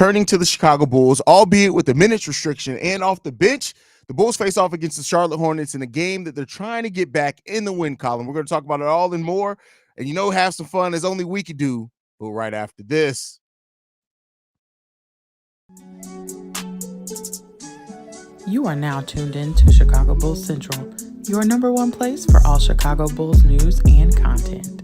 returning to the Chicago Bulls, albeit with the minutes restriction and off the bench. The Bulls face off against the Charlotte Hornets in a game that they're trying to get back in the win column. We're going to talk about it all and more. And, have some fun as only we can do. But right after this. You are now tuned in to Chicago Bulls Central, your number one place for all Chicago Bulls news and content.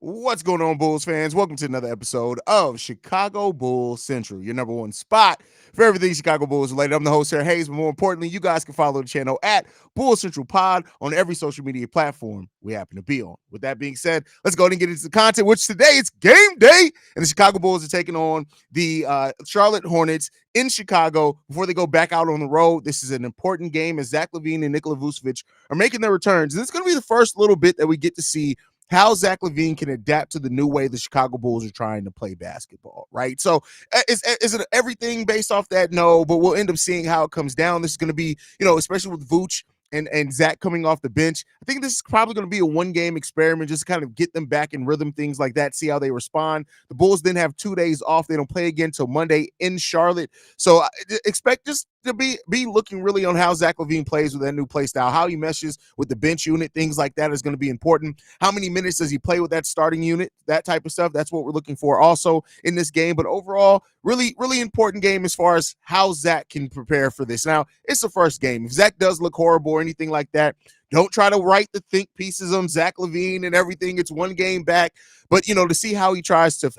What's going on, Bulls fans? Welcome to another episode of Chicago Bulls Central, your number one spot for everything Chicago Bulls related. I'm the host here, Haize, but more importantly, you guys can follow the channel at Bulls Central Pod on every social media platform we happen to be on. With that being said, let's go ahead and get into the content, which today it's game day, and the Chicago Bulls are taking on the Charlotte Hornets in Chicago before they go back out on the road. This is an important game as Zach LaVine and Nikola Vucevic are making their returns. And it's going to be the first little bit that we get to see how Zach LaVine can adapt to the new way the Chicago Bulls are trying to play basketball, right? So is it everything based off that? No, but we'll end up seeing how it comes down. This is going to be, especially with Vooch and Zach coming off the bench. I think this is probably going to be a one-game experiment, just to kind of get them back in rhythm, things like that, see how they respond. The Bulls then have 2 days off. They don't play again until Monday in Charlotte. So expect just to be looking really on how Zach LaVine plays with that new play style, how he meshes with the bench unit, things like that is going to be important. How many minutes does he play with that starting unit, that type of stuff? That's what we're looking for also in this game. But overall, really, really important game as far as how Zach can prepare for this. Now, it's the first game. If Zach does look horrible or anything like that, don't try to write the think pieces on Zach LaVine and everything. It's one game back. But, to see how he tries to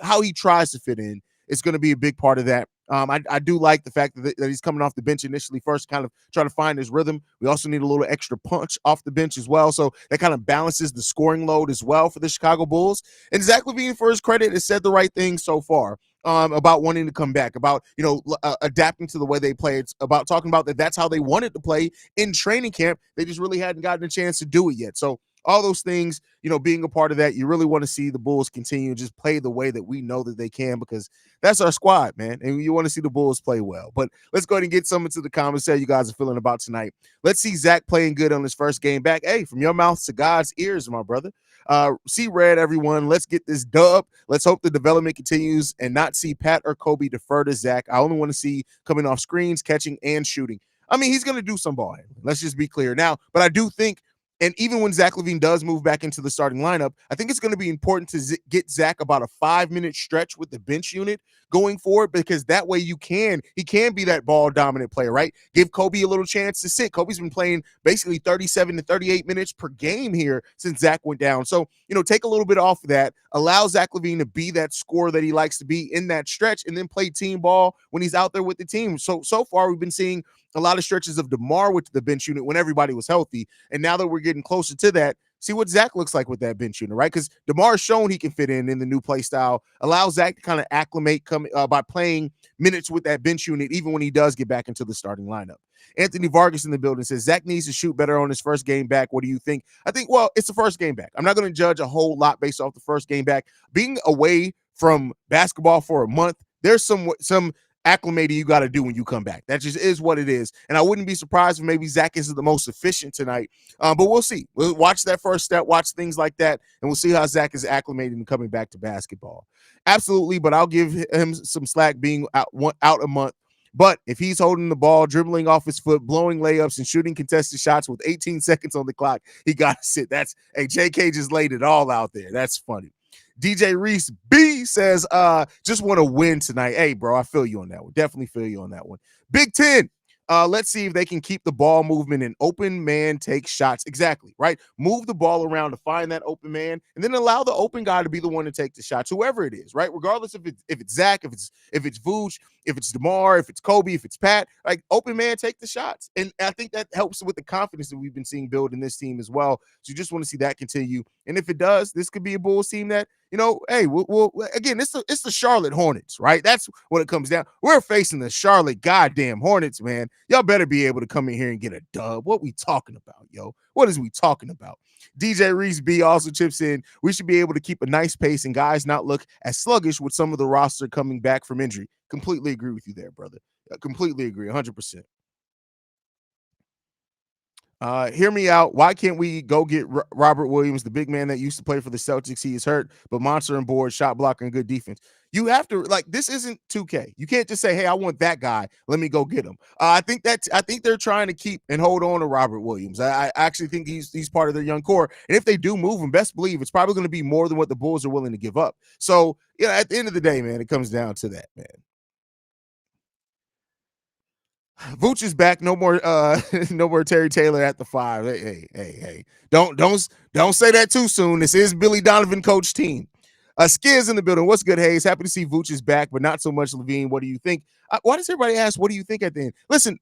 fit in, it's going to be a big part of that. I do like the fact that he's coming off the bench initially first, kind of try to find his rhythm. We also need a little extra punch off the bench as well. So that kind of balances the scoring load as well for the Chicago Bulls. And Zach LaVine, for his credit, has said the right things so far about wanting to come back, about, adapting to the way they play. It's about talking about that's how they wanted to play in training camp. They just really hadn't gotten a chance to do it yet. So all those things, being a part of that, you really want to see the Bulls continue to just play the way that we know that they can, because that's our squad, man. And you want to see the Bulls play well. But let's go ahead and get some into the comments, how you guys are feeling about tonight. Let's see Zach playing good on his first game back. Hey, from your mouth to God's ears, my brother. See red, everyone. Let's get this dub. Let's hope the development continues and not see Pat or Kobe defer to Zach. I only want to see coming off screens, catching, and shooting. I mean, he's going to do some ball handling. Let's just be clear now. But I do think, and even when Zach LaVine does move back into the starting lineup, I think it's going to be important to get Zach about a 5-minute stretch with the bench unit going forward, because that way he can be that ball dominant player, right? Give Kobe a little chance to sit. Kobe's been playing basically 37 to 38 minutes per game here since Zach went down. So, take a little bit off of that, allow Zach LaVine to be that scorer that he likes to be in that stretch, and then play team ball when he's out there with the team. So far we've been seeing a lot of stretches of DeMar with the bench unit when everybody was healthy. And now that we're getting closer to that, see what Zach looks like with that bench unit, right? Because DeMar's shown he can fit in the new play style. Allow Zach to kind of acclimate by playing minutes with that bench unit, even when he does get back into the starting lineup. Anthony Vargas in the building says, Zach needs to shoot better on his first game back. What do you think? I think, well, it's the first game back. I'm not going to judge a whole lot based off the first game back. Being away from basketball for a month, there's some acclimating you got to do when you come back. That just is what it is. And I wouldn't be surprised if maybe Zach isn't the most efficient tonight. But we'll see. We'll watch that first step, watch things like that, and we'll see how Zach is acclimating and coming back to basketball. Absolutely, but I'll give him some slack being out a month. But if he's holding the ball, dribbling off his foot, blowing layups, and shooting contested shots with 18 seconds on the clock, he got to sit. JK just laid it all out there. That's funny. DJ Reese B says, just want to win tonight. Hey, bro, I feel you on that one. Definitely feel you on that one. Big 10. Let's see if they can keep the ball movement and open man take shots. Exactly, right? Move the ball around to find that open man, and then allow the open guy to be the one to take the shots, whoever it is, right? Regardless if it's Zach, if it's Vooch, if it's DeMar, if it's Kobe, if it's Pat, like open man, take the shots. And I think that helps with the confidence that we've been seeing build in this team as well. So you just want to see that continue. And if it does, this could be a Bulls team that, hey, we'll again, it's the Charlotte Hornets, right? That's what it comes down. We're facing the Charlotte goddamn Hornets, man. Y'all better be able to come in here and get a dub. What we talking about, yo? What is we talking about? DJ Reese B also chips in, we should be able to keep a nice pace and guys not look as sluggish with some of the roster coming back from injury. Completely agree with you there, brother. Completely agree, 100%. Hear me out. Why can't we go get Robert Williams, the big man that used to play for the Celtics? He is hurt, but monster and board, shot blocker, and good defense. You have to this isn't 2K. You can't just say, "Hey, I want that guy. Let me go get him." I think they're trying to keep and hold on to Robert Williams. I actually think he's part of their young core, and if they do move him, best believe it's probably going to be more than what the Bulls are willing to give up. So at the end of the day, man, it comes down to that, man. Vooch is back. No more no more Terry Taylor at the 5. Hey. Don't say that too soon. This is Billy Donovan coach team. Skiz in the building. What's good, Haize? Happy to see Vooch is back, but not so much LaVine. What do you think? Why does everybody ask, what do you think at the end? Listen,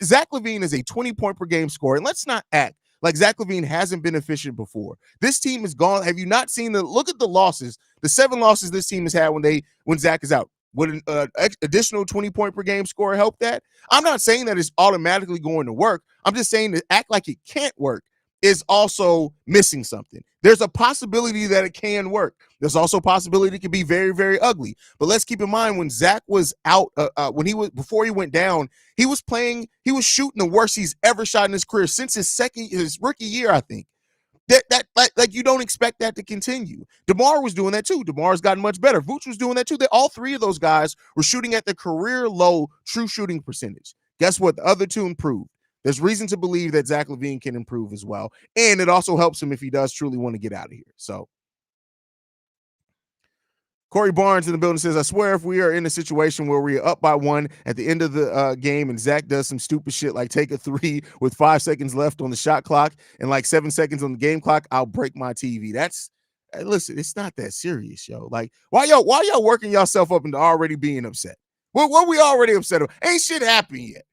Zach LaVine is a 20-point per game scorer, and let's not act like Zach LaVine hasn't been efficient before. This team is gone. Have you not seen look at the losses, the 7 losses this team has had when Zach is out? Would an additional 20-point per game score help that? I'm not saying that it's automatically going to work. I'm just saying to act like it can't work is also missing something. There's a possibility that it can work. There's also a possibility it could be very, very ugly. But let's keep in mind when Zach was out, before he went down, he was shooting the worst he's ever shot in his career since his rookie year, I think. That you don't expect that to continue. DeMar was doing that too. DeMar's gotten much better. Vooch was doing that too. All 3 of those guys were shooting at the career low true shooting percentage. Guess what? The other 2 improved. There's reason to believe that Zach LaVine can improve as well. And it also helps him if he does truly want to get out of here. So Corey Barnes in the building says, I swear if we are in a situation where we're up by 1 at the end of the game and Zach does some stupid shit like take a 3 with 5 seconds left on the shot clock and like 7 seconds on the game clock, I'll break my TV. Listen, it's not that serious, yo. Like, why y'all working yourself up into already being upset? What we already upset about? Ain't shit happened yet.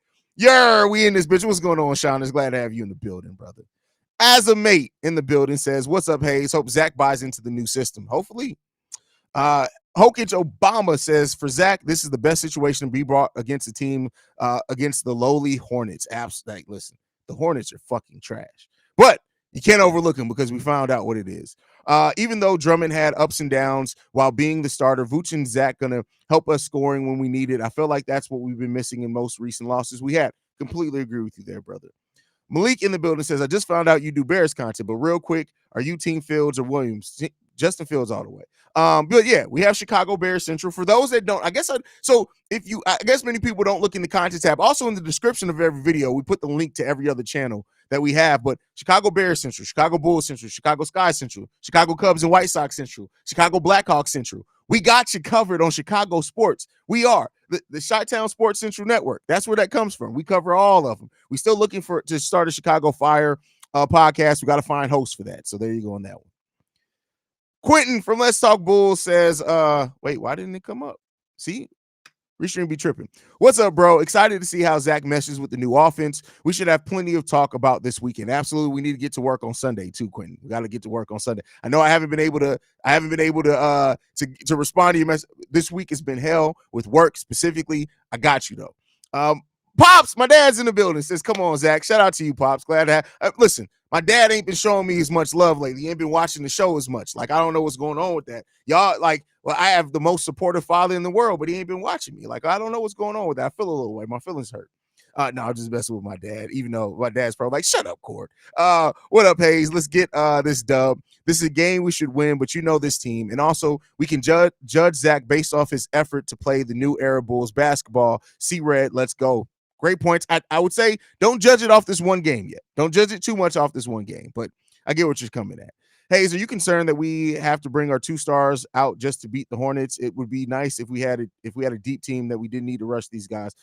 We in this bitch. What's going on, Sean? It's glad to have you in the building, brother. As a mate in the building says, what's up, Haize? Hope Zach buys into the new system. Hopefully. Hokage Obama says, for Zach, this is the best situation to be brought against a team against the lowly Hornets. Absolutely. Listen, the Hornets are fucking trash. But you can't overlook them because we found out what it is. Even though Drummond had ups and downs while being the starter, Vooch and Zach going to help us scoring when we need it. I feel like that's what we've been missing in most recent losses we had. Completely agree with you there, brother. Malik in the building says, I just found out you do Bears content, but real quick, are you Team Fields or Williams? Justin Fields all the way. But yeah, we have Chicago Bears Central. For those that don't, I guess many people don't look in the content tab. Also in the description of every video, we put the link to every other channel that we have. But Chicago Bears Central, Chicago Bulls Central, Chicago Sky Central, Chicago Cubs and White Sox Central, Chicago Blackhawks Central. We got you covered on Chicago sports. We are the Chi-Town Sports Central Network. That's where that comes from. We cover all of them. We still looking to start a Chicago Fire podcast. We got to find hosts for that. So there you go on that one. Quentin from Let's Talk Bulls says, wait, why didn't it come up? See? Restream be tripping. What's up, bro? Excited to see how Zach meshes with the new offense. We should have plenty of talk about this weekend. Absolutely, we need to get to work on Sunday too, Quentin. We got to get to work on Sunday. I know I haven't been able to respond to your message. This week has been hell with work specifically. I got you though. Pops, my dad's in the building. Says, come on, Zach. Shout out to you, Pops. Glad to have. Listen, my dad ain't been showing me as much love lately. He ain't been watching the show as much. Like, I don't know what's going on with that. Y'all, I have the most supportive father in the world, but he ain't been watching me. Like, I don't know what's going on with that. I feel a little way. My feelings hurt. No, I'm just messing with my dad, even though my dad's probably like, shut up, Cord. What up, Haize? Let's get this dub. This is a game we should win, but you know this team. And also, we can judge Zach based off his effort to play the new era Bulls basketball. See red, let's go. Great points. I would say don't judge it off this one game yet. Don't judge it too much off this one game, but I get what you're coming at. Haize, are you concerned that we have to bring our 2 stars out just to beat the Hornets? It would be nice if we had a deep team that we didn't need to rush these guys.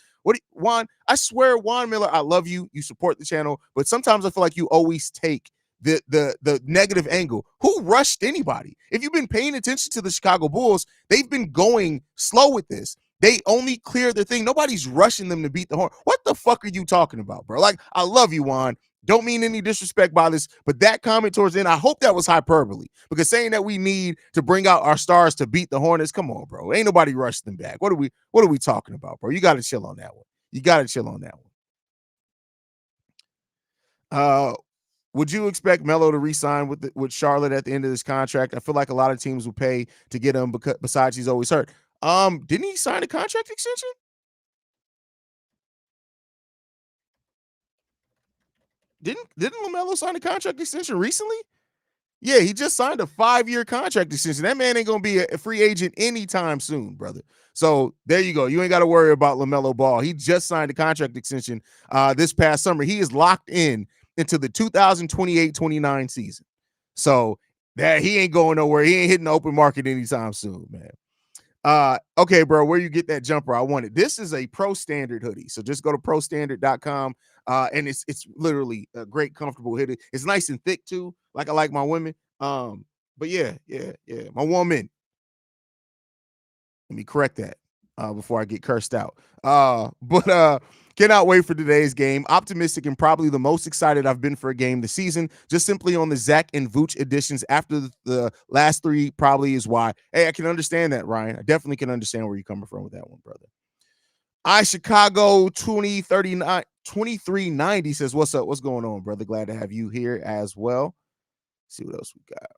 Juan, I swear, Juan Miller, I love you. You support the channel, but sometimes I feel like you always take the negative angle. Who rushed anybody? If you've been paying attention to the Chicago Bulls, they've been going slow with this. They only clear their thing. Nobody's rushing them to beat the Hornets. What the fuck are you talking about, bro? Like, I love you, Juan. Don't mean any disrespect by this, but that comment towards the end, I hope that was hyperbole, because saying that we need to bring out our stars to beat the Hornets, come on, bro. Ain't nobody rushing them back. What are we talking about, bro? You got to chill on that one. Would you expect Melo to re-sign with Charlotte at the end of this contract? I feel like a lot of teams will pay to get him besides he's always hurt. Didn't he sign a contract extension? Didn't LaMelo sign a contract extension recently? Yeah, he just signed a 5-year contract extension. That man ain't gonna be a free agent anytime soon, brother. So there you go. You ain't got to worry about LaMelo Ball. He just signed a contract extension this past summer. He is locked in into the 2028-29 season. So that he ain't going nowhere. He ain't hitting the open market anytime soon, man. Okay, bro, where you get that jumper? I want it. This is a Pro Standard hoodie. So just go to prostandard.com. And it's literally a great, comfortable hoodie. It's nice and thick too, like I like my women. But yeah. My woman. Let me correct that before I get cursed out. But cannot wait for today's game. Optimistic and probably the most excited I've been for a game this season. Just simply on the Zach and Vooch editions after the last three probably is why. Hey, I can understand that, Ryan. I definitely can understand where you're coming from with that one, brother. Chicago 2390 says, what's up? What's going on, brother? Glad to have you here as well. Let's see what else we got.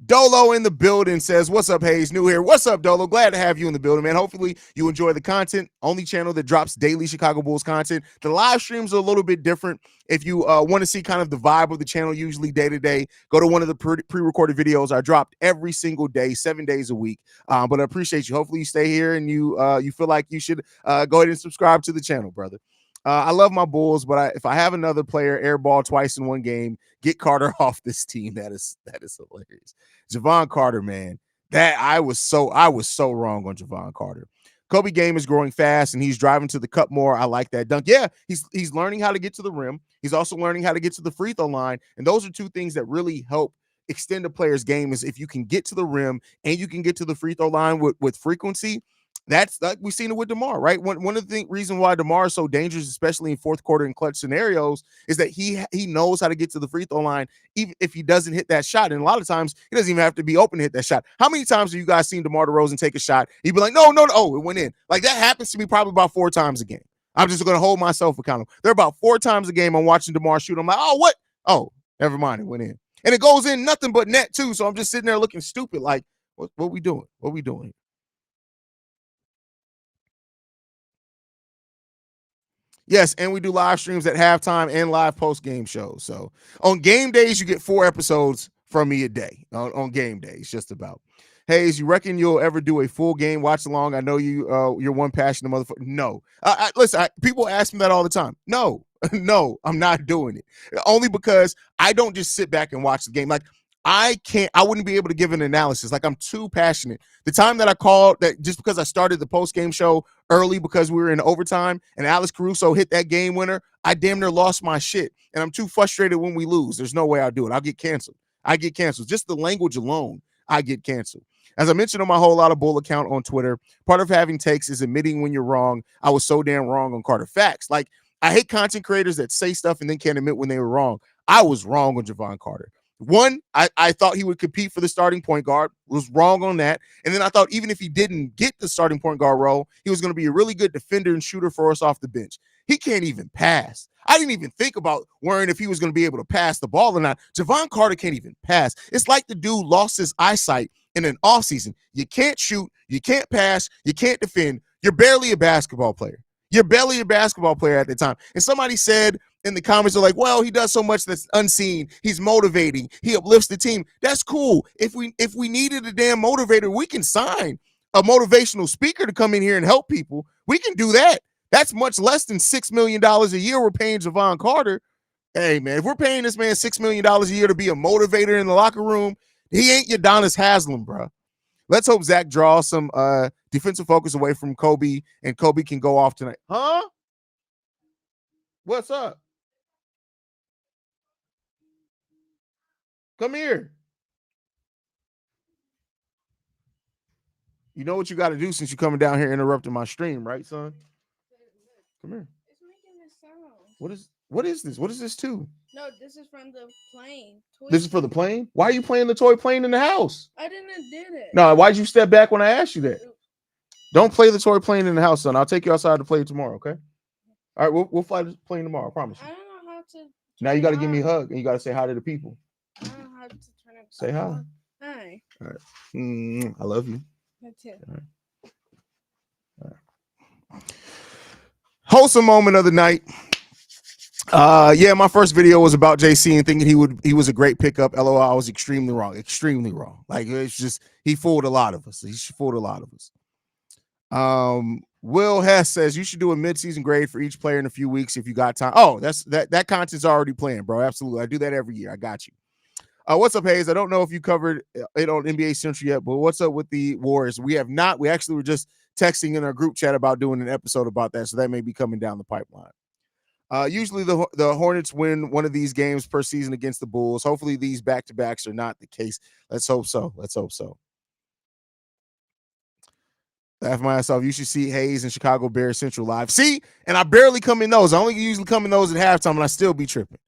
Dolo in the building says, what's up, Haize? New here. What's up, Dolo? Glad to have you in the building, man. Hopefully you enjoy the content. Only channel that drops daily Chicago Bulls content. The live streams are a little bit different. If you want to see kind of the vibe of the channel, usually day to day, go to one of the pre-recorded videos I dropped every single day, 7 days a week. But I appreciate you. Hopefully you stay here and you feel like you should go ahead and subscribe to the channel, brother. I love my Bulls, but if I have another player airball twice in one game, get Carter off this team. That is hilarious. Javon Carter, man, that I was so wrong on Javon Carter. Kobe game is growing fast, and he's driving to the cup more. I like that dunk. Yeah, he's learning how to get to the rim. He's also learning how to get to the free throw line, and those are two things that really help extend a player's game. Is if you can get to the rim and you can get to the free throw line with frequency. That's like we've seen it with DeMar, right? One of the reasons why DeMar is so dangerous, especially in fourth quarter and clutch scenarios, is that he knows how to get to the free throw line, even if he doesn't hit that shot. And a lot of times he doesn't even have to be open to hit that shot. How many times have you guys seen DeMar DeRozan take a shot? He'd be like, no, oh, it went in. Like that happens to me probably about 4 times a game. I'm just going to hold myself accountable. There are about 4 times a game I'm watching DeMar shoot. I'm like, oh, what? Oh, never mind, it went in. And it goes in nothing but net too. So I'm just sitting there looking stupid, like, what we doing? What we doing? Yes, and we do live streams at halftime and live post-game shows. So on game days, you get 4 episodes from me a day. On game days, just about. Haize, you reckon you'll ever do a full game watch along? I know you're one passionate motherfucker. No. Listen, people ask me that all the time. No, no, I'm not doing it. Only because I don't just sit back and watch the game. Like, I wouldn't be able to give an analysis. Like, I'm too passionate. The time that I called, that just because I started the post-game show early because we were in overtime and Alex Caruso hit that game winner, I damn near lost my shit. And I'm too frustrated when we lose. There's no way I'll do it. I'll get canceled. Just the language alone, I get canceled. As I mentioned on my Whole Lot of Bull account on Twitter, part of having takes is admitting when you're wrong. I was so damn wrong on Carter. Facts. Like, I hate content creators that say stuff and then can't admit when they were wrong. I was wrong on Javon Carter. One, I thought he would compete for the starting point guard. Was wrong on that. And then I thought even if he didn't get the starting point guard role, he was going to be a really good defender and shooter for us off the bench. He can't even pass. I didn't even think about worrying if he was going to be able to pass the ball or not. Javon Carter can't even pass. It's like the dude lost his eyesight in an offseason. You can't shoot. You can't pass. You can't defend. You're barely a basketball player. You're barely a basketball player at the time. And somebody said in the comments, are like, well, he does so much that's unseen. He's motivating. He uplifts the team. That's cool. If we needed a damn motivator, we can sign a motivational speaker to come in here and help people. We can do that. That's much less than $6 million a year we're paying Javon Carter. Hey, man, if we're paying this man $6 million a year to be a motivator in the locker room, he ain't Udonis Haslem, bro. Let's hope Zach draws some defensive focus away from Kobe, and Kobe can go off tonight. Huh? What's up? Come here. You know what you got to do since you're coming down here interrupting my stream, right, son? Come here. It's making this sound. What is this? What is this too? No, this is from the plane. This is for the plane? Why are you playing the toy plane in the house? I did it. No, why'd you step back when I asked you that? Don't play the toy plane in the house, son. I'll take you outside to play it tomorrow, okay? All right, we'll fly the plane tomorrow, I promise you. I don't know how to. Now you got to give me a hug, and you got to say hi to the people. I don't know how to turn it. Say hi. Hi. All right. I love you. That's it. All right. Wholesome moment of the night. Yeah, my first video was about JC and thinking he was a great pickup. LOL, I was extremely wrong. Extremely wrong. Like it's just he fooled a lot of us. He fooled a lot of us. Will Hess says you should do a midseason grade for each player in a few weeks if you got time. Oh, that content's already planned, bro. Absolutely. I do that every year. I got you. What's up, Haize? I don't know if you covered it on NBA Central yet, but what's up with the Warriors? We have not. We actually were just texting in our group chat about doing an episode about that, so that may be coming down the pipeline. Usually the Hornets win one of these games per season against the Bulls. Hopefully these back-to-backs are not the case. Let's hope so. Let's hope so. Laugh myself. You should see Haize and Chicago Bears Central live. See, and I barely come in those. I only usually come in those at halftime, and I still be tripping.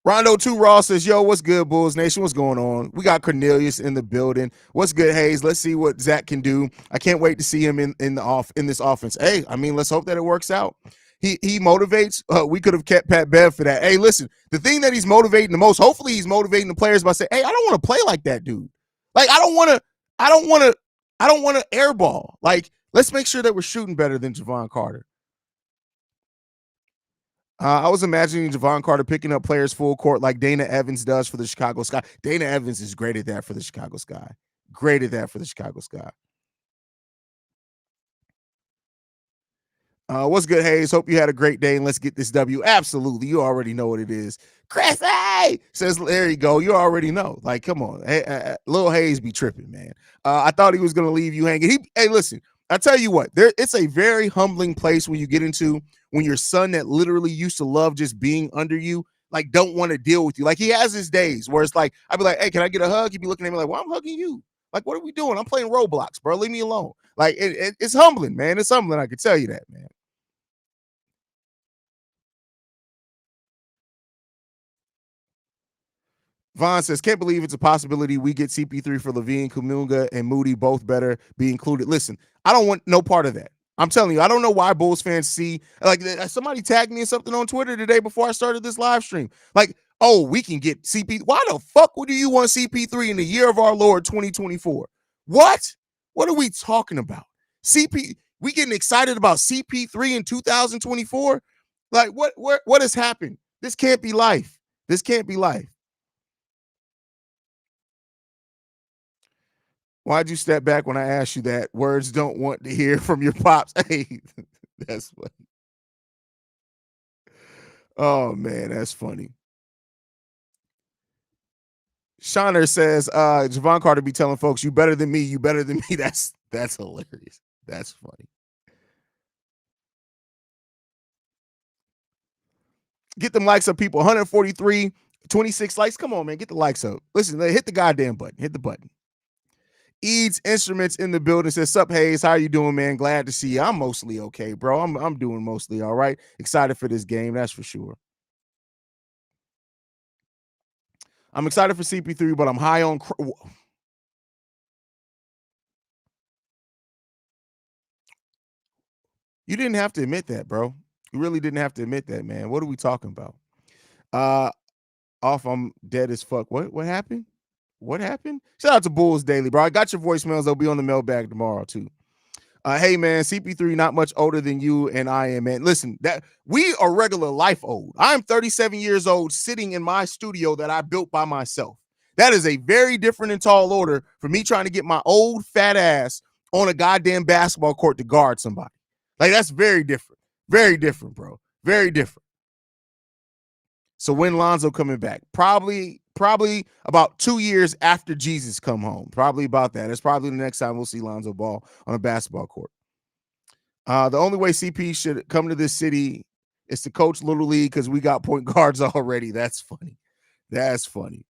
Rondo 2 Raw says, yo, what's good, Bulls Nation? What's going on? We got Cornelius in the building. What's good, Haize? Let's see what Zach can do. I can't wait to see him in this offense. Hey, I mean, let's hope that it works out. He motivates. We could have kept Pat Bev for that. Hey, listen, the thing that he's motivating the most, hopefully he's motivating the players by saying, hey, I don't want to play like that dude. Like, I don't want to airball. Like, let's make sure that we're shooting better than Javon Carter. I was imagining Javon Carter picking up players full court like Dana Evans does for the Chicago Sky. Dana Evans is great at that for the Chicago Sky. Great at that for the Chicago Sky. What's good, Haize? Hope you had a great day and let's get this W. Absolutely. You already know what it is. Chrissy says, there you go. You already know. Like, come on. Hey, Lil Haize be tripping, man. I thought he was going to leave you hanging. Hey, listen, I tell you what, it's a very humbling place when you get into when your son that literally used to love just being under you, like, don't want to deal with you. Like, he has his days where it's like, I'd be like, hey, can I get a hug? He'd be looking at me like, well, I'm hugging you. Like, what are we doing? I'm playing Roblox, bro. Leave me alone. Like, it's humbling, man. It's humbling. I can tell you that, man. Vaughn says, can't believe it's a possibility we get CP3 for LaVine, Kuminga, and Moody both better be included. Listen, I don't want no part of that. I'm telling you, I don't know why Bulls fans see, like, somebody tagged me in something on Twitter today before I started this live stream. Like, oh, we can get CP. Why the fuck would you want CP3 in the year of our Lord 2024? What? What are we talking about? We getting excited about CP3 in 2024? Like, what has happened? This can't be life. This can't be life. Why'd you step back when I asked you that? Words don't want to hear from your pops. Hey, that's funny. Oh, man, that's funny. Shauner says, Javon Carter be telling folks, you better than me, you better than me. That's hilarious. That's funny. Get them likes up, people. 143, 26 likes. Come on, man. Get the likes up. Listen, hit the goddamn button. Hit the button. Eads Instruments in the building says, sup, Haize? How you doing, man? Glad to see you. I'm mostly okay, bro. I'm doing mostly all right. Excited for this game, that's for sure. I'm excited for CP3, but I'm high on... You didn't have to admit that, bro. You really didn't have to admit that, man. What are we talking about? I'm dead as fuck. What happened? What happened? Shout out to Bulls Daily, bro. I got your voicemails. They'll be on the mailbag tomorrow, too. Hey, man, CP3 not much older than you and I am, man. Listen, that we are regular life old. I'm 37 years old sitting in my studio that I built by myself. That is a very different and tall order for me trying to get my old fat ass on a goddamn basketball court to guard somebody. Like, that's very different. Very different, bro. Very different. So when Lonzo coming back? Probably about 2 years after Jesus come home. Probably about that. It's probably the next time we'll see Lonzo Ball on a basketball court. The only way CP should come to this city is to coach Little League because we got point guards already. That's funny. That's funny.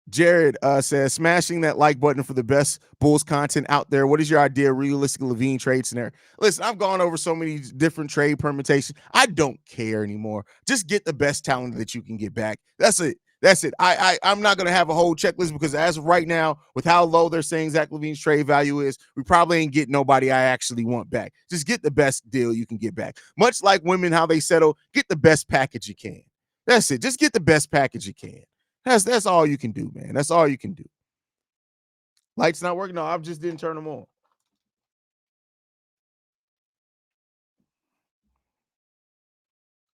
Jared says, smashing that like button for the best Bulls content out there. What is your idea of realistic LaVine trade scenario? Listen, I've gone over so many different trade permutations. I don't care anymore. Just get the best talent that you can get back. That's it. That's it. I'm not going to have a whole checklist because as of right now, with how low they're saying Zach LaVine's trade value is, we probably ain't getting nobody I actually want back. Just get the best deal you can get back. Much like women, how they settle, get the best package you can. That's it. Just get the best package you can. That's all you can do, man. That's all you can do. Lights not working. No, I just didn't turn them on.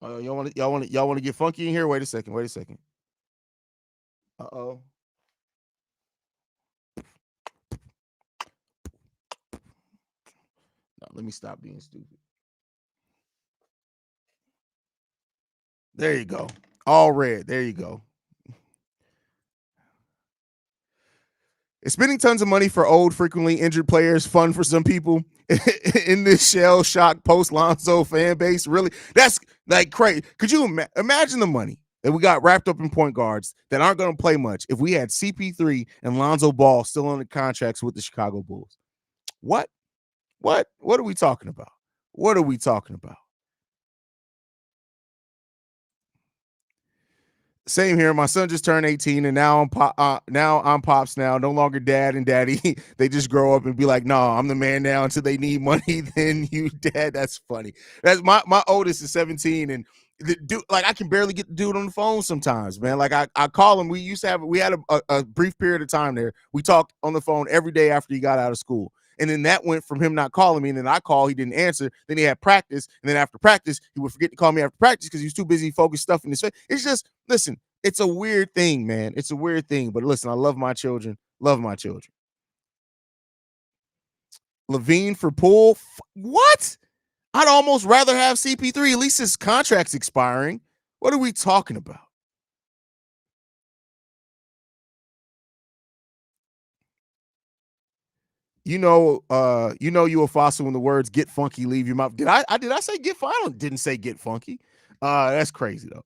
Y'all want to get funky in here? Wait a second. Uh-oh. No, let me stop being stupid. There you go. All red. There you go. Is spending tons of money for old, frequently injured players fun for some people in this shell shock post Lonzo fan base? Really? That's like crazy. Could you imagine the money that we got wrapped up in point guards that aren't going to play much if we had CP3 and Lonzo Ball still on the contracts with the Chicago Bulls? What? What are we talking about? What are we talking about? Same here. My son just turned 18, and now I'm pops now, no longer dad and daddy. They just grow up and be like, "No, I'm the man now." Until they need money, then you dad. That's funny. That's my oldest is 17, and the dude, like, I can barely get the dude on the phone sometimes, man. Like I call him. We had a brief period of time there. We talked on the phone every day after he got out of school. And then that went from him not calling me, and then I call, he didn't answer. Then he had practice, and then after practice, he would forget to call me after practice because he was too busy focused stuff in his face. It's just, listen, it's a weird thing, man. It's a weird thing. But listen, I love my children. Love my children. LaVine for Poole. What? I'd almost rather have CP3. At least his contract's expiring. What are we talking about? You a fossil when the words "get funky" leave your mouth. Did I say get funky? I didn't say get funky. That's crazy though.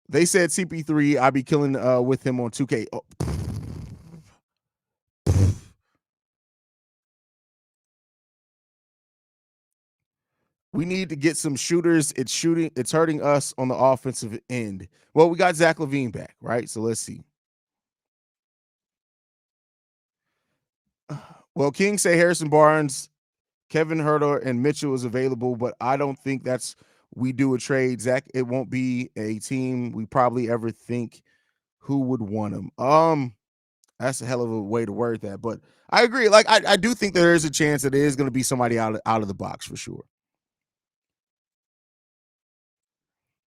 They said CP3. I'd be killing with him on 2K. Oh. We need to get some shooters. It's hurting us on the offensive end. Well, we got Zach LaVine back, right? So let's see. Well, King say Harrison Barnes, Kevin Huerter, and Mitchell is available, but I don't think we do a trade. Zach, it won't be a team we probably ever think who would want him. That's a hell of a way to word that, but I agree. Like I do think there is a chance that it is going to be somebody out of the box for sure.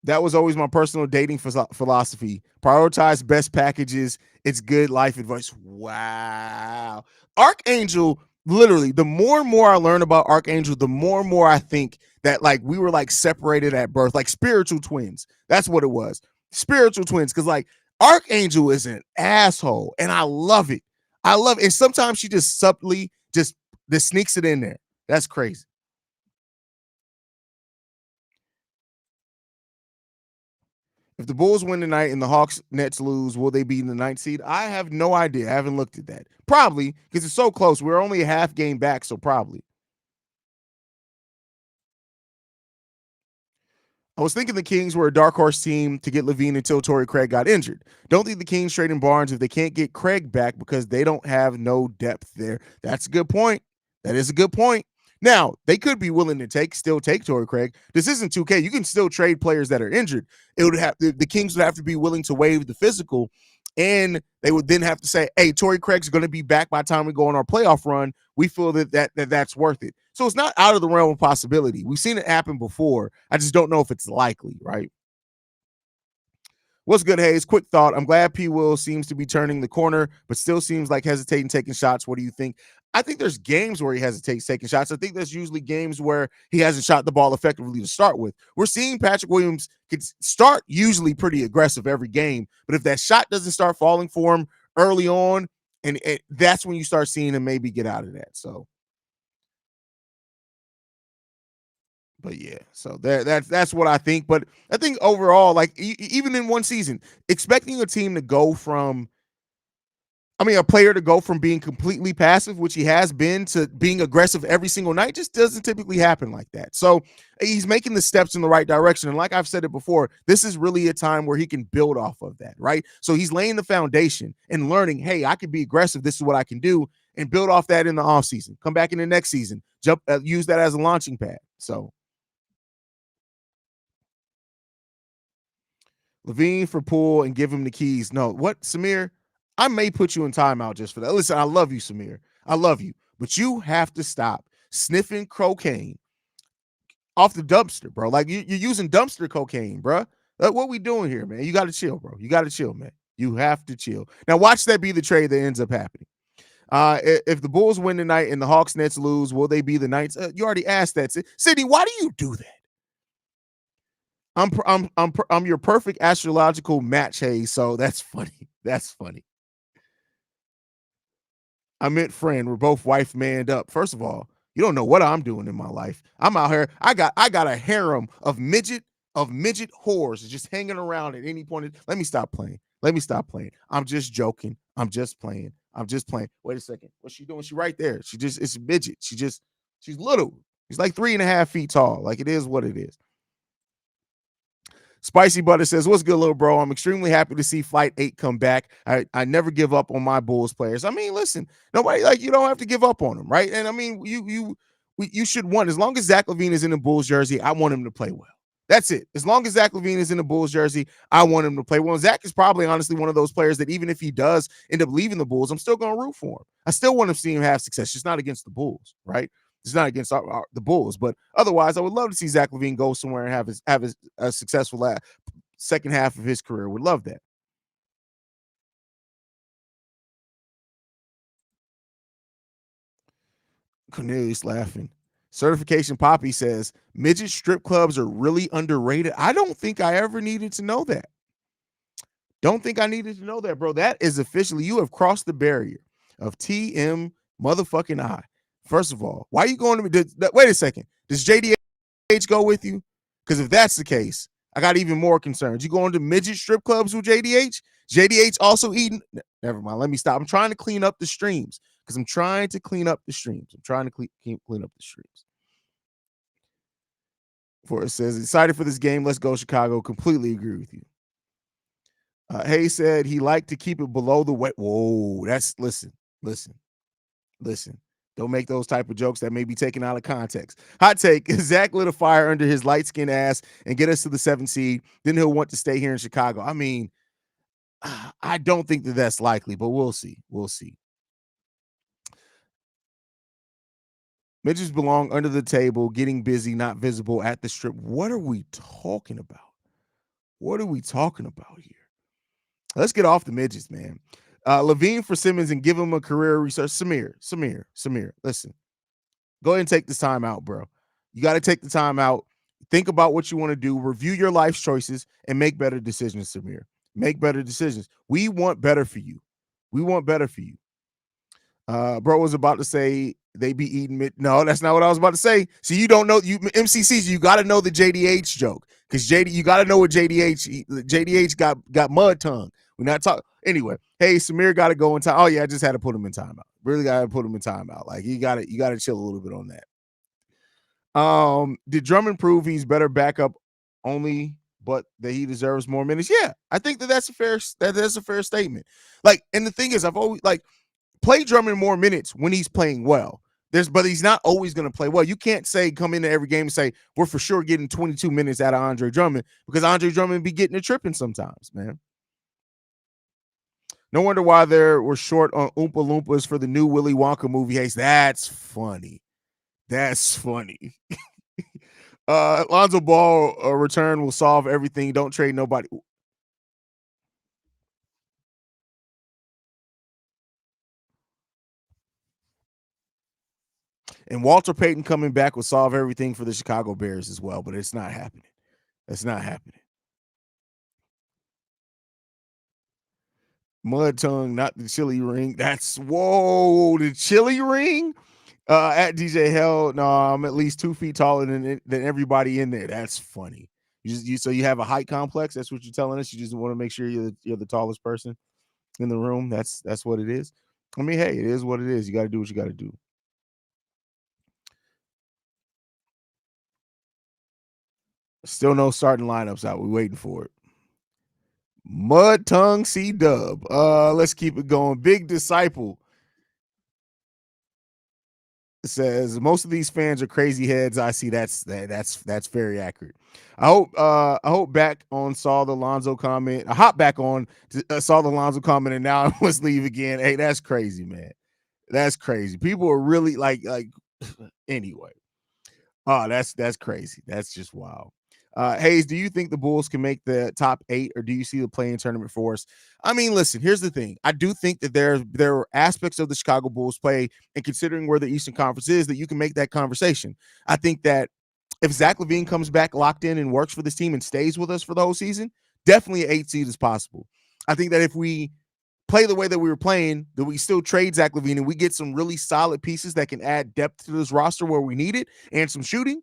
That was always my personal dating philosophy. Prioritize best packages. It's good life advice. Wow. Archangel, literally, the more and more I learn about Archangel, the more and more I think that, like, we were like separated at birth, like spiritual twins. That's what it was. Spiritual twins. Because, like, Archangel is an asshole, and I love it. I love it. And sometimes she just subtly just sneaks it in there. That's crazy. If the Bulls win tonight and the Hawks Nets lose, will they be in the 9th seed? I have no idea. I haven't looked at that. Probably, because it's so close. We're only a half game back, so probably. I was thinking the Kings were a dark horse team to get LaVine until Torrey Craig got injured. Don't think the Kings trading Barnes if they can't get Craig back because they don't have no depth there. That's a good point. That is a good point. Now, they could be willing to still take Torrey Craig. This isn't 2K. You can still trade players that are injured. It would have the Kings would have to be willing to waive the physical, and they would then have to say, "Hey, Torrey Craig's going to be back by the time we go on our playoff run. We feel that's worth it." So it's not out of the realm of possibility. We've seen it happen before. I just don't know if it's likely, right? What's good, Haize? Quick thought. I'm glad P. Will seems to be turning the corner, but still seems like hesitating taking shots. What do you think? I think there's games where he hesitates taking shots. I think there's usually games where he hasn't shot the ball effectively to start with. We're seeing Patrick Williams can start usually pretty aggressive every game, but if that shot doesn't start falling for him early on, and that's when you start seeing him maybe get out of that. So, but yeah, so that's what I think. But I think overall, like even in one season, expecting a team to go from a player to go from being completely passive, which he has been, to being aggressive every single night just doesn't typically happen like that. So he's making the steps in the right direction. And like I've said it before, this is really a time where he can build off of that, right? So he's laying the foundation and learning, hey, I can be aggressive. This is what I can do, and build off that in the offseason. Come back in the next season, use that as a launching pad. So LaVine for Poole and give him the keys. No, what, Samir? I may put you in timeout just for that. Listen, I love you, Samir. I love you. But you have to stop sniffing cocaine off the dumpster, bro. Like you're using dumpster cocaine, bro. Like, what we doing here, man? You got to chill, bro. You got to chill, man. You have to chill. Now watch that be the trade that ends up happening. If the Bulls win tonight and the Hawks Nets lose, will they be the Knights? You already asked that, Sydney. Why do you do that? I'm your perfect astrological match, Haize. So that's funny. That's funny. I meant friend. We're both wife manned up. First of all, you don't know what I'm doing in my life. I'm out here. I got a harem of midget whores just hanging around at any point. Let me stop playing. I'm just joking. I'm just playing. Wait a second. What's she doing? She right there. It's a midget. She's little. She's like 3.5 feet tall. Like, it is what it is. Spicy Butter says, what's good, little bro? I'm extremely happy to see Flight 8 come back. I never give up on my Bulls players. I mean, listen, nobody, like, you don't have to give up on them, right? And I mean, you should want, as long as Zach LaVine is in the Bulls jersey, I want him to play well. That's it. As long as Zach LaVine is in the Bulls jersey, I want him to play well. And Zach is probably, honestly, one of those players that even if he does end up leaving the Bulls, I'm still going to root for him. I still want to see him have success, just not against the Bulls, right? It's not against the Bulls, but otherwise, I would love to see Zach LaVine go somewhere and have a successful second half of his career. Would love that. Cornelius laughing. Certification Poppy says midget strip clubs are really underrated. I don't think I ever needed to know that. Don't think I needed to know that, bro. That is officially, you have crossed the barrier of TM motherfucking I. First of all, why are you going to me? Wait a second. Does JDH go with you? Because if that's the case, I got even more concerns. You going to midget strip clubs with JDH? JDH also eating? Never mind. Let me stop. I'm trying to clean up the streams. I'm trying to clean up the streams. For it says, excited for this game. Let's go, Chicago. Completely agree with you. Haize said he liked to keep it below the weight. Whoa, listen. Don't make those type of jokes that may be taken out of context. Hot take, Zach lit a fire under his light-skinned ass and get us to the 7th seed. Then he'll want to stay here in Chicago. I mean, I don't think that's likely, but we'll see. Midgets belong under the table, getting busy, not visible at the strip. What are we talking about? Here? Let's get off the midgets, man. LaVine for Simmons and give him a career research. Samir, listen. Go ahead and take this time out, bro. You got to take the time out. Think about what you want to do. Review your life's choices and make better decisions, Samir. Make better decisions. We want better for you. Bro was about to say they be eating No, that's not what I was about to say. See, you don't know, you MCCs, you got to know the JDH joke, because you got to know what JDH got mud tongue. We're not talking anyway. Hey, Samir got to go in time. Oh yeah, I just had to put him in timeout. Really got to put him in timeout. Like, you got to chill a little bit on that. Did Drummond prove he's better backup only, but that he deserves more minutes? Yeah, I think that's a fair statement. Like, and the thing is, I've always play Drummond more minutes when he's playing well. But he's not always going to play well. You can't come into every game and say we're for sure getting 22 minutes out of Andre Drummond, because Andre Drummond be getting a tripping sometimes, man. No wonder why they were short on Oompa Loompas for the new Willy Wonka movie. Hey, that's funny. Lonzo Ball return will solve everything. Don't trade nobody. And Walter Payton coming back will solve everything for the Chicago Bears as well, but it's not happening. Mud tongue, not the chili ring. The chili ring? At DJ Hell, no, I'm at least 2 feet taller than everybody in there. That's funny. So you have a height complex? That's what you're telling us? You just want to make sure you're the tallest person in the room? That's what it is? I mean, hey, it is what it is. You got to do what you got to do. Still no starting lineups out. We're waiting for it. Mud tongue C-Dub. Let's keep it going. Big Disciple. says most of these fans are crazy heads. I see that's very accurate. I hope back on saw the Lonzo comment. I hop back on saw the Lonzo comment and now I must leave again. Hey, that's crazy, man. That's crazy. People are really like anyway. Oh, that's crazy. That's just wild. Haize, do you think the Bulls can make the top 8, or do you see the play-in tournament for us? I mean, listen, here's the thing. I do think that there are aspects of the Chicago Bulls play, and considering where the Eastern Conference is, that you can make that conversation. I think that if Zach LaVine comes back locked in and works for this team and stays with us for the whole season, definitely an 8 seed is possible. I think that if we play the way that we were playing, that we still trade Zach LaVine and we get some really solid pieces that can add depth to this roster where we need it and some shooting,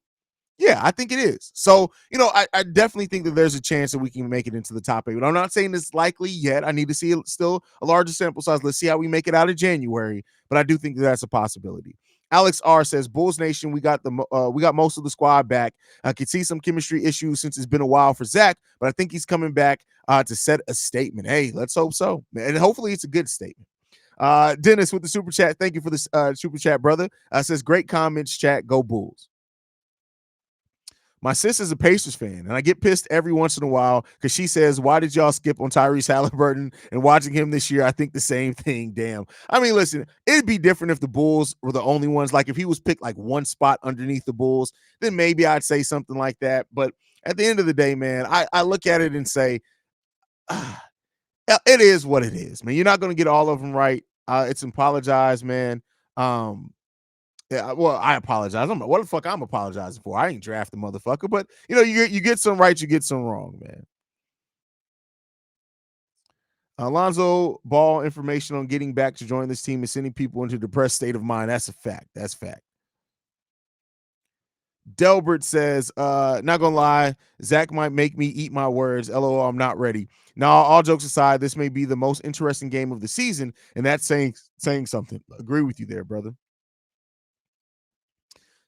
yeah, I think it is. So, I definitely think that there's a chance that we can make it into the top 8. But I'm not saying it's likely yet. I need to see still a larger sample size. Let's see how we make it out of January. But I do think that's a possibility. Alex R says, Bulls Nation, we got most of the squad back. I could see some chemistry issues since it's been a while for Zach, but I think he's coming back to set a statement. Hey, let's hope so. And hopefully it's a good statement. Dennis with the super chat. Thank you for the super chat, brother. Says, great comments, chat. Go Bulls. My sister's a Pacers fan, and I get pissed every once in a while because she says, why did y'all skip on Tyrese Halliburton? And watching him this year, I think the same thing. Damn. I mean, listen, it'd be different if the Bulls were the only ones. Like if he was picked like one spot underneath the Bulls, then maybe I'd say something like that. But at the end of the day, man, I look at it and say, it is what it is, man. You're not going to get all of them right. It's apologize, man. Yeah, well, I apologize. What the fuck I'm apologizing for? I ain't draft the motherfucker, but you get some right, you get some wrong, man. Alonzo Ball information on getting back to join this team is sending people into a depressed state of mind. That's a fact. That's fact. Delbert says, not gonna lie, Zach might make me eat my words. LOL, I'm not ready. Now, all jokes aside, this may be the most interesting game of the season, and that's saying something. Agree with you there, brother.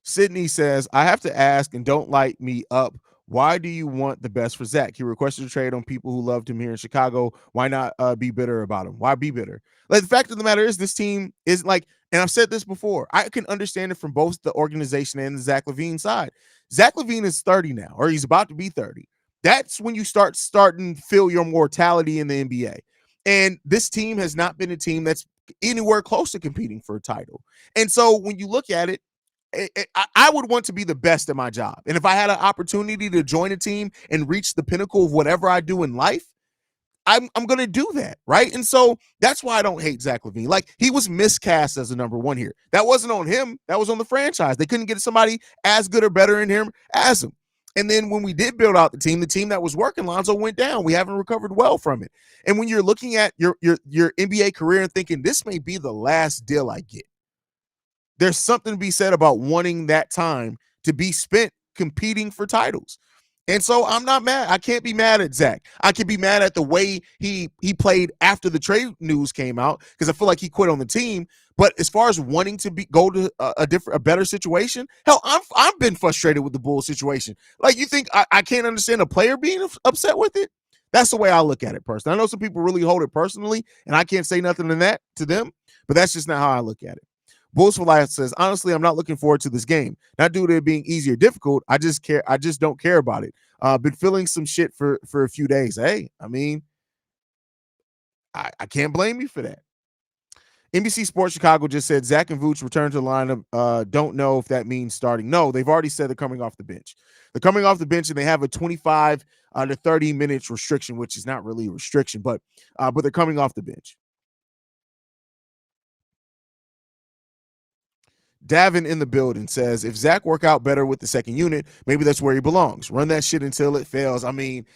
Sydney says, I have to ask, and don't light me up, why do you want the best for Zach? He requested a trade on people who loved him here in Chicago. Why not be bitter about him? Why be bitter? Like, the fact of the matter is this team is like, and I've said this before, I can understand it from both the organization and the Zach LaVine side. Zach LaVine is 30 now, or he's about to be 30. That's when you starting to feel your mortality in the NBA. And this team has not been a team that's anywhere close to competing for a title. And so when you look at it, I would want to be the best at my job. And if I had an opportunity to join a team and reach the pinnacle of whatever I do in life, I'm going to do that, right? And so that's why I don't hate Zach LaVine. Like, he was miscast as a number one here. That wasn't on him. That was on the franchise. They couldn't get somebody as good or better in him as him. And then when we did build out the team that was working, Lonzo went down. We haven't recovered well from it. And when you're looking at your NBA career and thinking, this may be the last deal I get, there's something to be said about wanting that time to be spent competing for titles. And so I'm not mad. I can't be mad at Zach. I can be mad at the way he played after the trade news came out, because I feel like he quit on the team. But as far as wanting to go to a better situation, hell, I've been frustrated with the Bulls situation. Like, you think I can't understand a player being upset with it? That's the way I look at it personally. I know some people really hold it personally, and I can't say nothing to them, but that's just not how I look at it. Bulls for Life says, honestly, I'm not looking forward to this game. Not due to it being easy or difficult. I just don't care about it. Been feeling some shit for a few days. Hey, I mean, I can't blame you for that. NBC Sports Chicago just said Zach and Vooch return to the lineup. Don't know if that means starting. No, they've already said they're coming off the bench. They're coming off the bench, and they have a 25 to 30 minutes restriction, which is not really a restriction, but they're coming off the bench. Davin in the building says, if Zach work out better with the second unit, maybe that's where he belongs. Run that shit until it fails. I mean,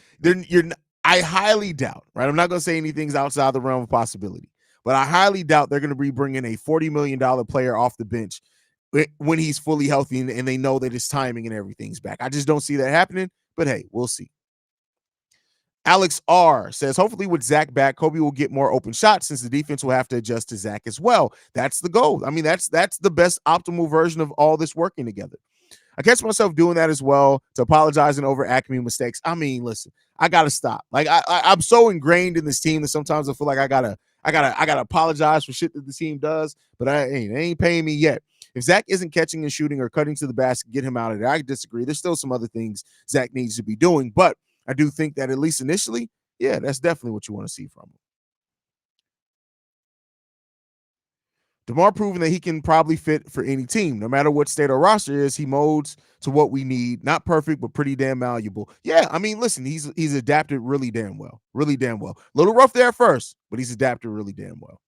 I highly doubt, right? I'm not going to say anything's outside the realm of possibility, but I highly doubt they're going to be bringing a $40 million player off the bench when he's fully healthy and they know that his timing and everything's back. I just don't see that happening, but hey, we'll see. Alex R says, hopefully with Zach back, Kobe will get more open shots since the defense will have to adjust to Zach as well. That's the goal. I mean, that's the best optimal version of all this working together. I catch myself doing that as well, to apologizing over Acme mistakes. I mean, listen, I got to stop. Like, I'm so ingrained in this team that sometimes I feel like I got to I gotta apologize for shit that the team does, but they ain't paying me yet. If Zach isn't catching and shooting or cutting to the basket, get him out of there. I disagree. There's still some other things Zach needs to be doing, but I do think that at least initially, yeah, that's definitely what you want to see from him. DeMar proving that he can probably fit for any team. No matter what state or roster is, he molds to what we need. Not perfect, but pretty damn malleable. Yeah, I mean, listen, he's adapted really damn well. Really damn well. A little rough there at first, but he's adapted really damn well.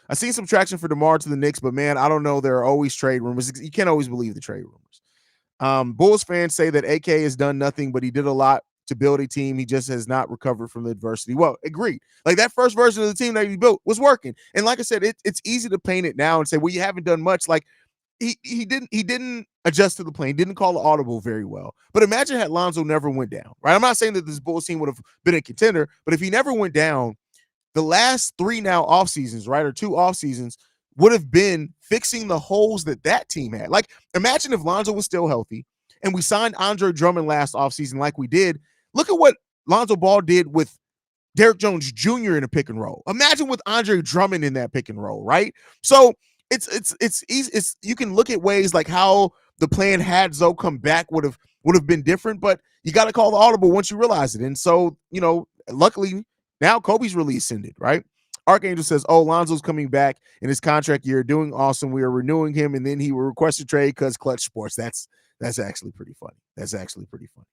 I've seen some traction for DeMar to the Knicks, but man, I don't know. There are always trade rumors. You can't always believe the trade rumors. Bulls fans say that AK has done nothing, but he did a lot to build a team. He just has not recovered from the adversity. Well, agreed. Like that first version of the team that he built was working. And like I said, it's easy to paint it now and say, well, you haven't done much. Like he didn't adjust to the plane, didn't call the audible very well. But imagine had Lonzo never went down, right? I'm not saying that this Bulls team would have been a contender, but if he never went down, the last three now off seasons, right, or two off seasons would have been fixing the holes that team had. Like imagine if Lonzo was still healthy and we signed Andre Drummond last offseason like we did. Look at what Lonzo Ball did with Derrick Jones Jr. in a pick and roll. Imagine with Andre Drummond in that pick and roll, right? So it's easy. You can look at ways like how the plan had Zoe come back would have been different, but you got to call the audible once you realize it. And so, luckily now Kobe's really ascended, right? Archangel says, "Oh, Lonzo's coming back in his contract year, doing awesome. We are renewing him, and then he will request a trade because Clutch Sports." That's actually pretty funny. That's actually pretty funny.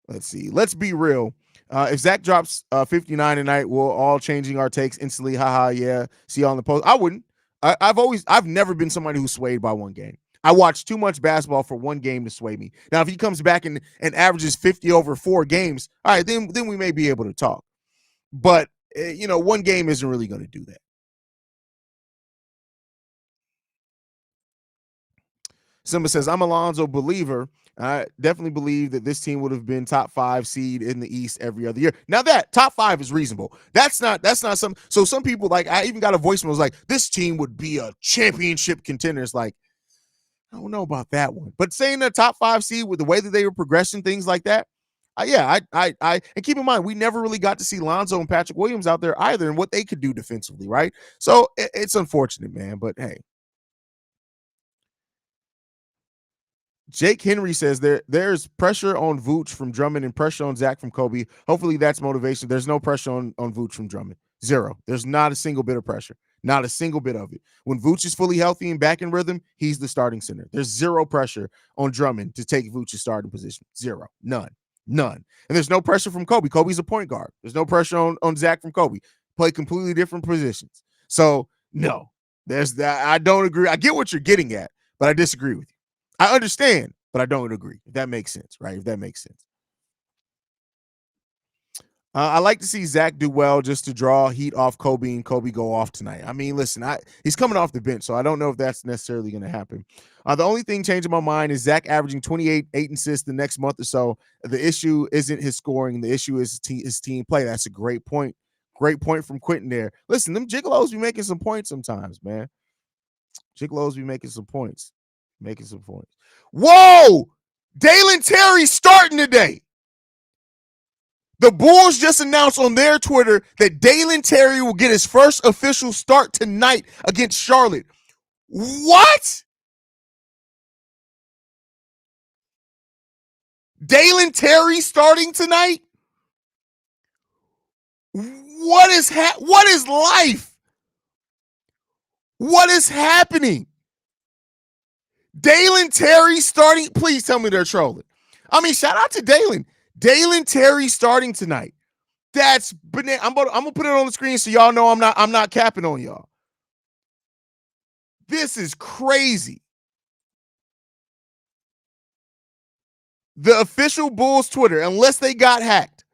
Let's see. Let's be real. If Zach drops 59 tonight, we're all changing our takes instantly. Haha, yeah. See you on the post. I wouldn't. I've never been somebody who's swayed by one game. I watch too much basketball for one game to sway me. Now, if he comes back and averages 50 over 4 games, all right, then we may be able to talk. But one game isn't really going to do that. Simba says, "I'm a Lonzo believer. I definitely believe that this team would have been top 5 seed in the East every other year." Now that top 5 is reasonable. That's not some. So some people, like, I even got a voicemail was like, this team would be a championship contender. It's like, I don't know about that one. But saying the top 5 seed with the way that they were progressing, things like that. And keep in mind, we never really got to see Lonzo and Patrick Williams out there either and what they could do defensively, right? So it's unfortunate, man. But hey. Jake Henry says there's pressure on Vooch from Drummond and pressure on Zach from Kobe. Hopefully that's motivation. There's no pressure on Vooch from Drummond. Zero. There's not a single bit of pressure. Not a single bit of it. When Vooch is fully healthy and back in rhythm, he's the starting center. There's zero pressure on Drummond to take Vooch's starting position. Zero. None. And there's no pressure from Kobe. Kobe's a point guard. There's no pressure on Zach from Kobe. Play completely different positions. So, no. There's that. I don't agree. I get what you're getting at, but I disagree with you. I understand, but I don't agree. If that makes sense, right? If that makes sense. I like to see Zach do well just to draw heat off Kobe and Kobe go off tonight. I mean, listen, he's coming off the bench, so I don't know if that's necessarily going to happen. The only thing changing my mind is Zach averaging 28, 8 assists the next month or so. The issue isn't his scoring. The issue is his team play. That's a great point. Great point from Quentin there. Listen, them gigolos be making some points sometimes, man. Gigolos be making some points. Whoa! Dalen Terry starting today. The Bulls just announced on their Twitter that Dalen Terry will get his first official start tonight against Charlotte. What? Dalen Terry starting tonight? What is life? What is happening? Dalen Terry starting. Please tell me they're trolling. I mean, shout out to Dalen. Dalen Terry starting tonight. That's banana. I'm gonna put it on the screen so y'all know I'm not capping on y'all. This is crazy. The official Bulls Twitter, unless they got hacked.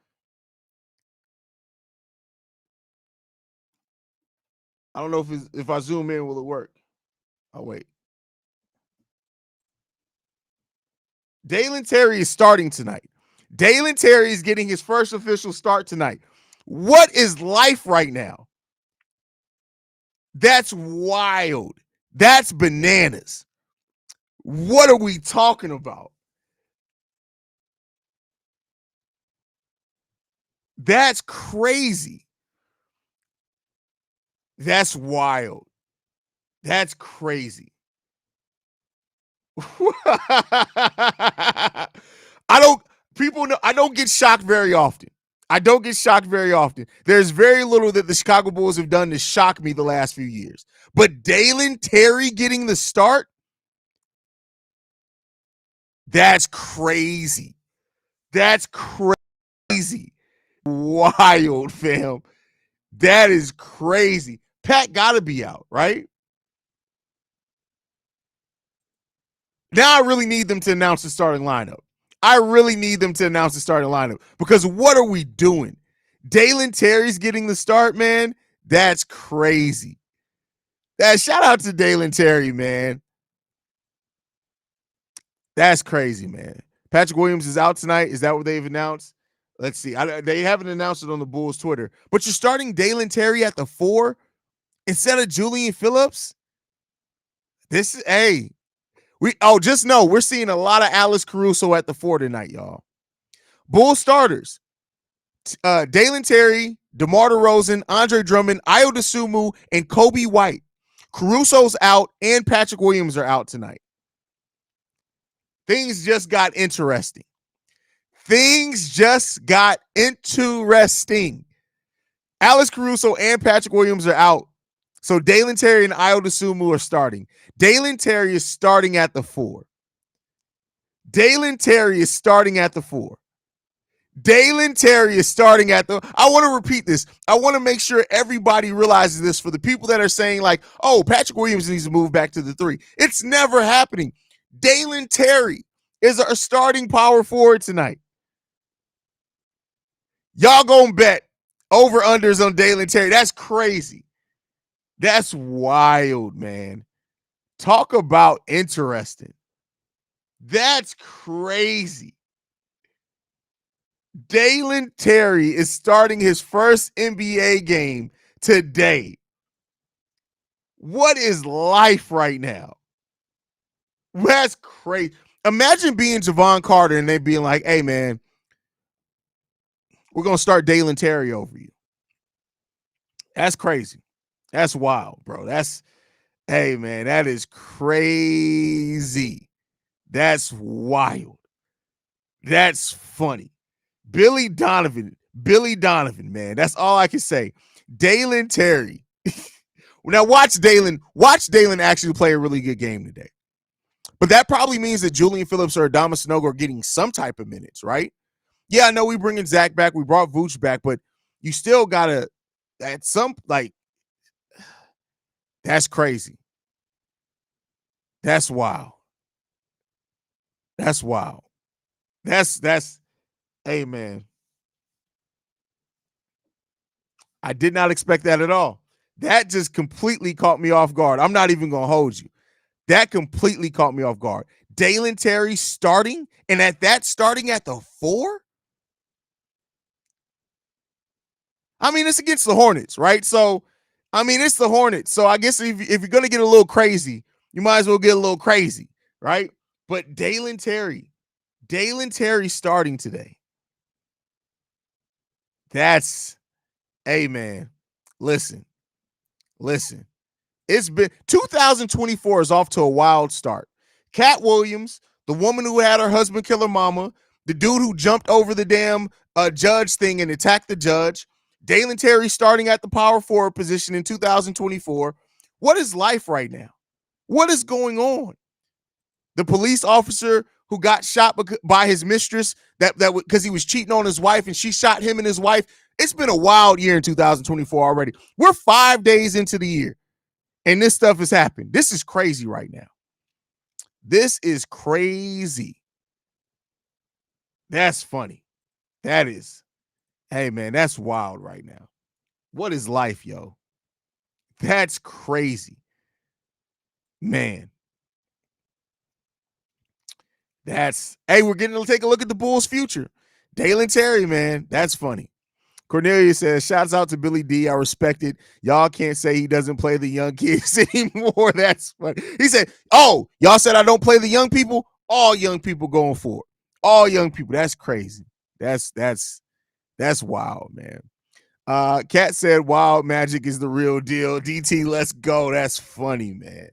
I don't know if I zoom in, will it work? Oh, wait. Dalen Terry is starting tonight. Dalen Terry is getting his first official start tonight. What is life right now? That's wild. That's bananas. What are we talking about? That's crazy. That's wild. That's crazy. I don't people know I don't get shocked very often. There's very little that the Chicago Bulls have done to shock me the last few years. But Dalen Terry getting the start, that's crazy. That's crazy. Wild, fam. That is crazy. Pat gotta be out, right? Now I really need them to announce the starting lineup. Because what are we doing? Dalen Terry's getting the start, man. That's crazy. Shout out to Dalen Terry, man. That's crazy, man. Patrick Williams is out tonight. Is that what they've announced? Let's see. They haven't announced it on the Bulls Twitter. But you're starting Dalen Terry at the 4 instead of Julian Phillips? This is just know we're seeing a lot of Alex Caruso at the 4 tonight, y'all. Bull starters. Dalen Terry, DeMar DeRozan, Andre Drummond, Ayo Dosunmu, and Kobe White. Caruso's out and Patrick Williams are out tonight. Things just got interesting. Alex Caruso and Patrick Williams are out. So Dalen Terry and Ayo Dosunmu are starting. Dalen Terry is starting at the 4. I want to repeat this. I want to make sure everybody realizes this for the people that are saying like, oh, Patrick Williams needs to move back to the 3. It's never happening. Dalen Terry is our starting power forward tonight. Y'all gonna bet over-unders on Dalen Terry. That's crazy. That's wild, man. Talk about interesting. That's crazy. Dalen Terry is starting his first NBA game today. What is life right now? That's crazy. Imagine being Javon Carter and they being like, hey, man, we're going to start Dalen Terry over you. That's crazy. That's wild, bro. Hey, man, that is crazy. That's wild. That's funny. Billy Donovan, man. That's all I can say. Dalen Terry. Now watch Dalen actually play a really good game today. But that probably means that Julian Phillips or Adama Sanogo are getting some type of minutes, right? Yeah, I know we bringing Zach back. We brought Vooch back, but you still got to, at some, like, that's crazy. That's wild. That's, hey, man. I did not expect that at all. That just completely caught me off guard. I'm not even going to hold you. That completely caught me off guard. Dalen Terry starting, and starting at the 4? I mean, it's against the Hornets, right? So, I mean, it's the Hornets. So I guess if you're going to get a little crazy, you might as well get a little crazy, right? But Dalen Terry starting today. That's, hey, man, listen. It's been 2024 is off to a wild start. Cat Williams, the woman who had her husband kill her mama, the dude who jumped over the damn judge thing and attacked the judge, Dalen Terry starting at the power forward position in 2024. What is life right now? What is going on? The police officer who got shot by his mistress that because he was cheating on his wife and she shot him and his wife. It's been a wild year in 2024 already. We're 5 days into the year and this stuff has happened. This is crazy right now. This is crazy. That's funny. That is. Hey, man, that's wild right now. What is life, yo? That's crazy. Man. We're getting to take a look at the Bulls' future. Dalen Terry, man, that's funny. Cornelia says, shouts out to Billy D. I respect it. Y'all can't say he doesn't play the young kids anymore. That's funny. He said, oh, y'all said I don't play the young people? All young people going for it. All young people. That's crazy. That's That's wild, man. Kat said Wild Magic is the real deal. DT, let's go. That's funny, man.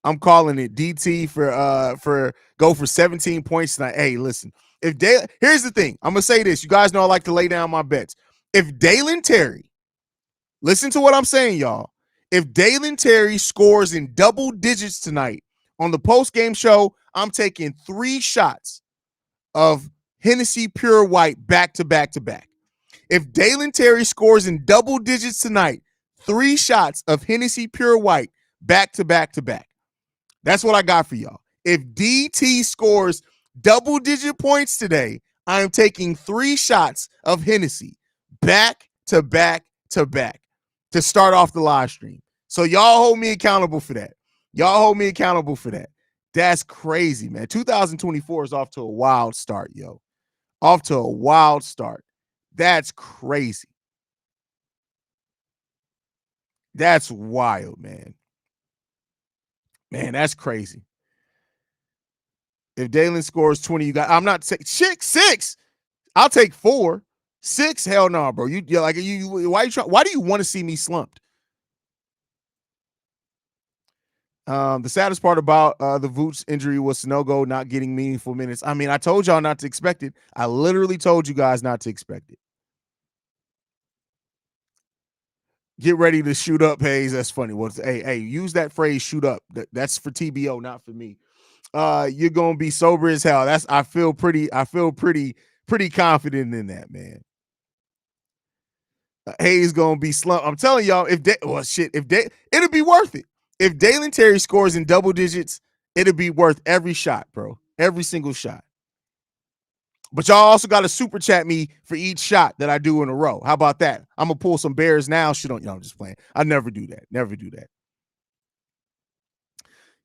I'm calling it DT for go for 17 points tonight. Hey, listen. Here's the thing. I'm gonna say this. You guys know I like to lay down my bets. If Dalen Terry, listen to what I'm saying, y'all. If Dalen Terry scores in double digits tonight on the post-game show, I'm taking 3 shots of Hennessy Pure White back to back to back. If Dalen Terry scores in double digits tonight, 3 shots of Hennessy Pure White back to back to back. That's what I got for y'all. If DT scores double-digit points today, I am taking 3 shots of Hennessy back to back to back to start off the live stream. So y'all hold me accountable for that. Y'all hold me accountable for that. That's crazy, man. 2024 is off to a wild start, yo. Off to a wild start. That's crazy. That's wild, man. Man, that's crazy. If Dalen scores 20, you got. I'm not saying 6. I'll take 4. 6, hell no, bro. You're like you. Why do you want to see me slumped? The saddest part about the Vooch injury was Sanogo not getting meaningful minutes. I mean, I told y'all not to expect it. I literally told you guys not to expect it. Get ready to shoot up, Haize. That's funny. Hey, use that phrase "shoot up." That's for TBO, not for me. You're gonna be sober as hell. I feel pretty confident in that, man. Haize gonna be slumped. I'm telling y'all, it'll be worth it. If Dalen Terry scores in double digits, it'll be worth every shot, bro. Every single shot. But y'all also got to super chat me for each shot that I do in a row. How about that? I'm gonna pull some Bears now. Shit on, I'm just playing. I never do that. Never do that.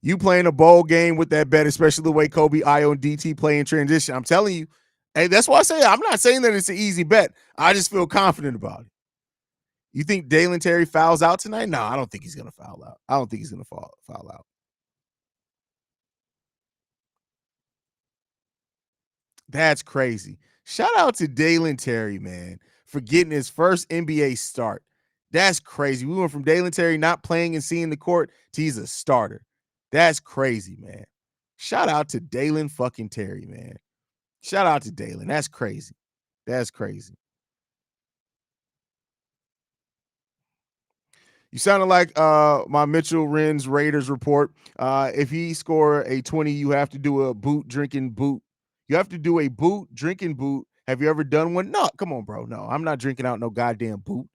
You playing a bowl game with that bet, especially the way Kobe, Io, and DT play in transition. I'm telling you, hey, that's why I say I'm not saying that it's an easy bet. I just feel confident about it. You think Dalen Terry fouls out tonight? No, I don't think he's gonna foul out. I don't think he's gonna foul out. That's crazy. Shout out to Dalen Terry, man, for getting his first NBA start. That's crazy. We went from Dalen Terry not playing and seeing the court to he's a starter. That's crazy, man. Shout out to Dalen fucking Terry, man. Shout out to Dalen. That's crazy. That's crazy. You sounded like my Mitchell Renz Raiders report. If he score a 20, you have to do a boot drinking boot. You have to do a boot drinking boot. Have you ever done one? No, come on, bro. No, I'm not drinking out no goddamn boot.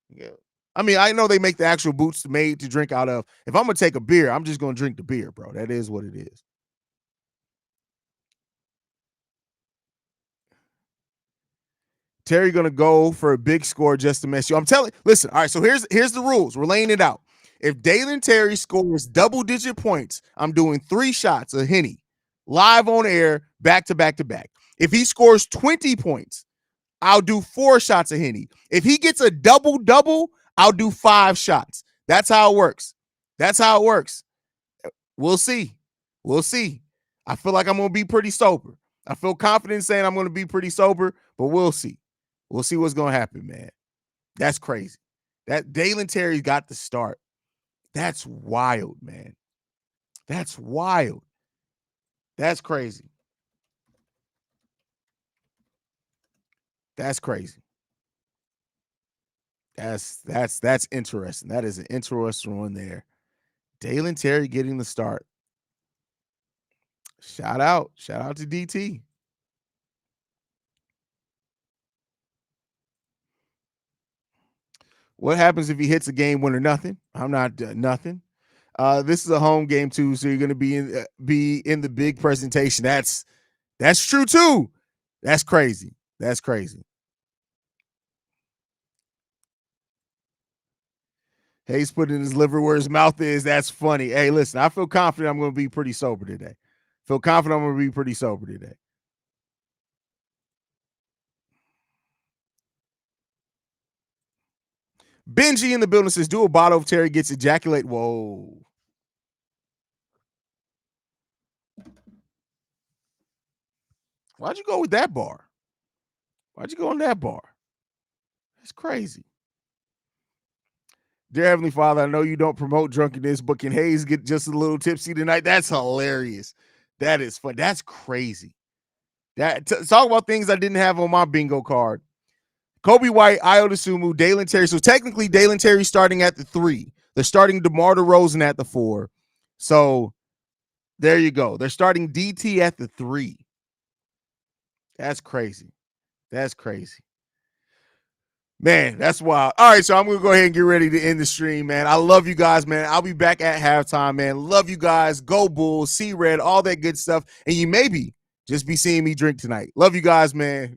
Yeah. I mean, I know they make the actual boots made to drink out of. If I'm gonna take a beer, I'm just gonna drink the beer, bro. That is what it is. Terry gonna go for a big score just to mess you. I'm telling. Listen, all right. So here's the rules. We're laying it out. If Dalen Terry scores double-digit points, I'm doing 3 shots of Henny live on air, back to back to back. If he scores 20 points, I'll do 4 shots of Henny. If he gets a double-double, I'll do 5 shots. That's how it works. That's how it works. We'll see. We'll see. I feel like I'm going to be pretty sober. I feel confident saying I'm going to be pretty sober, but we'll see. We'll see what's going to happen, man. That's crazy. That Dalen Terry got the start. That's wild, man. That's wild. That's crazy. That's crazy. That's interesting. That is an interesting one there. Dalen Terry getting the start. Shout out to DT. What happens if he hits a game winner? Nothing. I'm not nothing. This is a home game too, so you're going to be in the big presentation. That's true too. That's crazy. That's crazy. Haize put in his liver where his mouth is. That's funny. Hey, listen, I feel confident I'm going to be pretty sober today. Feel confident I'm going to be pretty sober today. Benji in the building says, do a bottle if Terry gets ejaculate. Whoa. Why'd you go with that bar? Why'd you go on that bar? That's crazy. Dear Heavenly Father, I know you don't promote drunkenness, but can Haize get just a little tipsy tonight? That's hilarious. That is fun. That's crazy. Talk about things I didn't have on my bingo card. Kobe White, Ayo Dosunmu, Dalen Terry. So technically, Dalen Terry starting at the 3. They're starting DeMar DeRozan at the 4. So there you go. They're starting DT at the 3. That's crazy. That's crazy. Man, that's wild. All right, so I'm going to go ahead and get ready to end the stream, man. I love you guys, man. I'll be back at halftime, man. Love you guys. Go Bulls, see red, all that good stuff. And you maybe just be seeing me drink tonight. Love you guys, man.